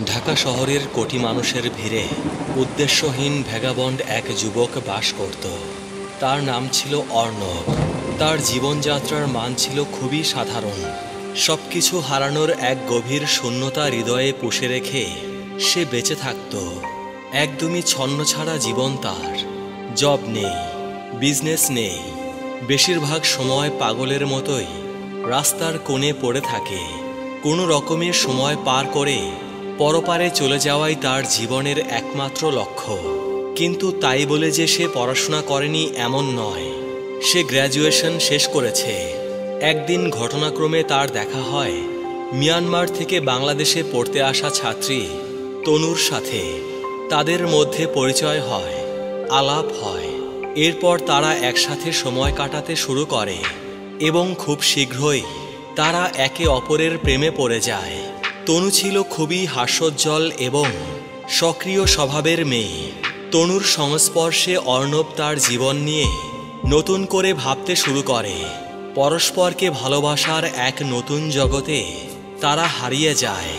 ঢাকা শহরের কোটি মানুষের ভিড়ে উদ্দেশ্যহীন ভ্যাগাবন্ড এক যুবক বাস করত। তার নাম ছিল অর্ণব। তার জীবনযাত্রার মান ছিল খুবই সাধারণ। সবকিছু হারানোর এক গভীর শূন্যতা হৃদয়ে পুষে রেখে সে বেঁচে থাকত। একদমই ছন্নছাড়া জীবন তার। জব নেই, বিজনেস নেই, বেশিরভাগ সময় পাগলের মতোই রাস্তার কোণে পড়ে থাকে। কোনো রকমের সময় পার করে পরপারে চলে যাওয়াই তার জীবনের একমাত্র লক্ষ্য। কিন্তু তাই বলে যে সে পড়াশোনা করেনি এমন নয়। সে গ্র্যাজুয়েশন শেষ করেছে। একদিন ঘটনাক্রমে তার দেখা হয় মিয়ানমার থেকে বাংলাদেশে পড়তে আসা ছাত্রী তনুর সাথে। তাদের মধ্যে পরিচয় হয়, আলাপ হয়। এরপর তারা একসাথে সময় কাটাতে শুরু করে এবং খুব শীঘ্রই তারা একে অপরের প্রেমে পড়ে যায়। তনু ছিল খুবই হাস্যোজ্জ্বল এবং সক্রিয় স্বভাবের মেয়ে। তনুর সংস্পর্শে অর্ণব তার জীবন নিয়ে নতুন করে ভাবতে শুরু করে। পরস্পরকে ভালোবাসার এক নতুন জগতে তারা হারিয়ে যায়।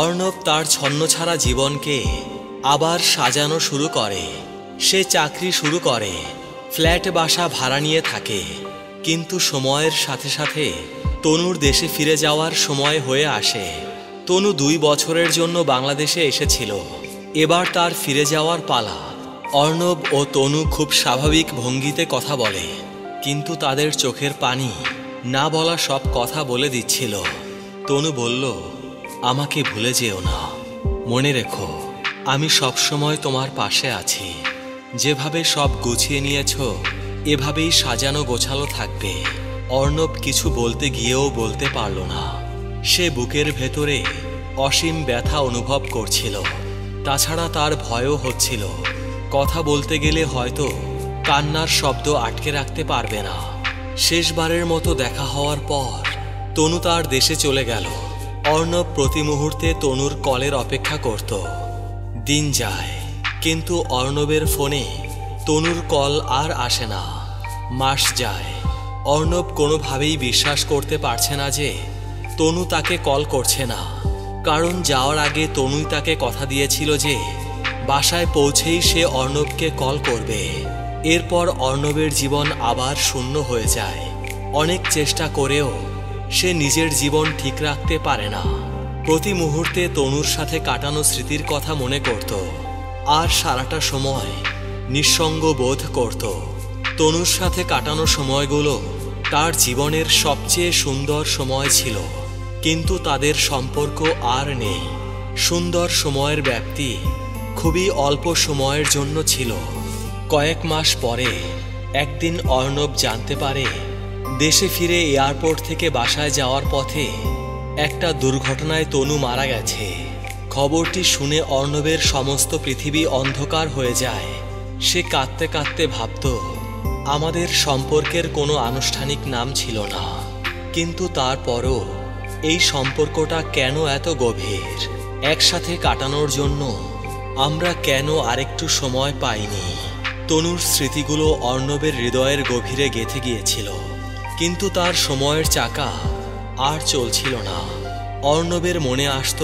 অর্ণব তার ছন্নছাড়া জীবনকে আবার সাজানো শুরু করে। সে চাকরি শুরু করে, ফ্ল্যাট বাসা ভাড়া নিয়ে থাকে। কিন্তু সময়ের সাথে সাথে তনুর দেশে ফিরে যাওয়ার সময় হয়ে আসে। তনু 2 বছরের জন্য বাংলাদেশে এসেছিল। এবার তার ফিরে যাওয়ার পালা। অর্ণব ও তনু খুব স্বাভাবিক ভঙ্গিতে কথা বলে, কিন্তু তাদের চোখের পানি না বলা সব কথা বলে দিচ্ছিল। তনু বলল, আমাকে ভুলে যেও না, মনে রেখো আমি সবসময় তোমার পাশে আছি। যেভাবে সব গুছিয়ে নিয়েছ এভাবেই সাজানো গোছালো থাকবে। অর্ণব কিছু বলতে গিয়েও বলতে পারল না। সে বুকের ভেতরে অসীম ব্যথা অনুভব করছিল। তাছাড়া তার ভয়ও হচ্ছিল। কথা বলতে গেলে হয়তো কান্নার শব্দ আটকে রাখতে পারবে না। শেষবারের মতো দেখা হওয়ার পর তনু তার দেশে চলে গেল। অর্ণব প্রতি মুহূর্তে তনুর কলের অপেক্ষা করত। দিন যায়, কিন্তু অর্ণবের ফোনে তনুর কল আর আসে না। মাস যায়। অর্ণব কোনোভাবেই বিশ্বাস করতে পারছে না যে তনু তাকে কল করছে না। কারণ যাওয়ার আগে তনুই তাকে কথা দিয়েছিল যে বাসায় পৌঁছেই সে অর্ণবকে কল করবে। এরপর অর্ণবের জীবন আবার শূন্য হয়ে যায়। অনেক চেষ্টা করেও সে নিজের জীবন ঠিক রাখতে পারে না। প্রতি মুহূর্তে তনুর সাথে কাটানো স্মৃতির কথা মনে করত আর সারাটা সময় নিঃসঙ্গ বোধ করত। তনুর সাথে কাটানো সময়গুলো তার জীবনের সবচেয়ে সুন্দর সময় ছিল। কিন্তু তাদের সম্পর্ক আর নেই। সুন্দর সময়ের ব্যাপ্তি খুবই অল্প সময়ের জন্য ছিল। কয়েক মাস পরে একদিন অর্ণব জানতে পারে দেশে ফিরে এয়ারপোর্ট থেকে বাসায় যাওয়ার পথে একটা দুর্ঘটনায় তনু মারা গেছে। খবরটি শুনে অর্ণবের সমস্ত পৃথিবী অন্ধকার হয়ে যায়। সে কাঁদতে কাঁদতে ভাবত, আমাদের সম্পর্কের কোনো আনুষ্ঠানিক নাম ছিল না, কিন্তু তারপরও এই সম্পর্কটা কেন এত গভীর? একসাথে কাটানোর জন্য আমরা কেন আরেকটু সময় পাইনি? তনুর স্মৃতিগুলো অর্ণবের হৃদয়ের গভীরে গেঁথে গিয়েছিল, কিন্তু তার সময়ের চাকা আর চলছিল না। অর্ণবের মনে আসত,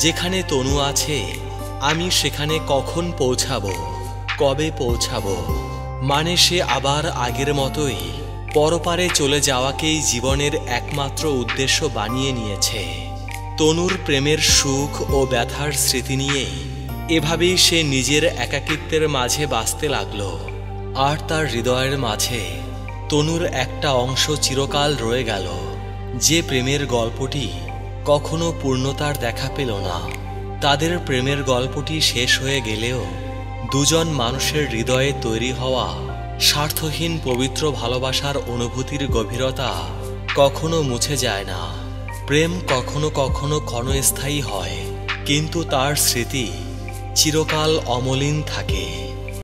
যেখানে তনু আছে আমি সেখানে কখন পৌঁছাবো, কবে পৌঁছাবো? মানে সে আবার আগের মতোই পরপারে চলে যাওয়াকেই জীবনের একমাত্র উদ্দেশ্য বানিয়ে নিয়েছে। তনুর প্রেমের সুখ ও ব্যথার স্মৃতি নিয়ে এভাবেই সে নিজের একাকিত্বের মাঝে বাঁচতে লাগল। আর তার হৃদয়ের মাঝে তনুর একটা অংশ চিরকাল রয়ে গেল, যে প্রেমের গল্পটি কখনো পূর্ণতার দেখা পেল না। তাদের প্রেমের গল্পটি শেষ হয়ে গেলেও দুজন মানুষের হৃদয়ে তৈরি হওয়া স্বার্থহীন পবিত্র ভালোবাসার অনুভূতির গভীরতা কখনো মুছে যায় না। প্রেম কখনো কখনো ক্ষণস্থায়ী হয়, কিন্তু তার স্মৃতি চিরকাল অমলিন থাকে।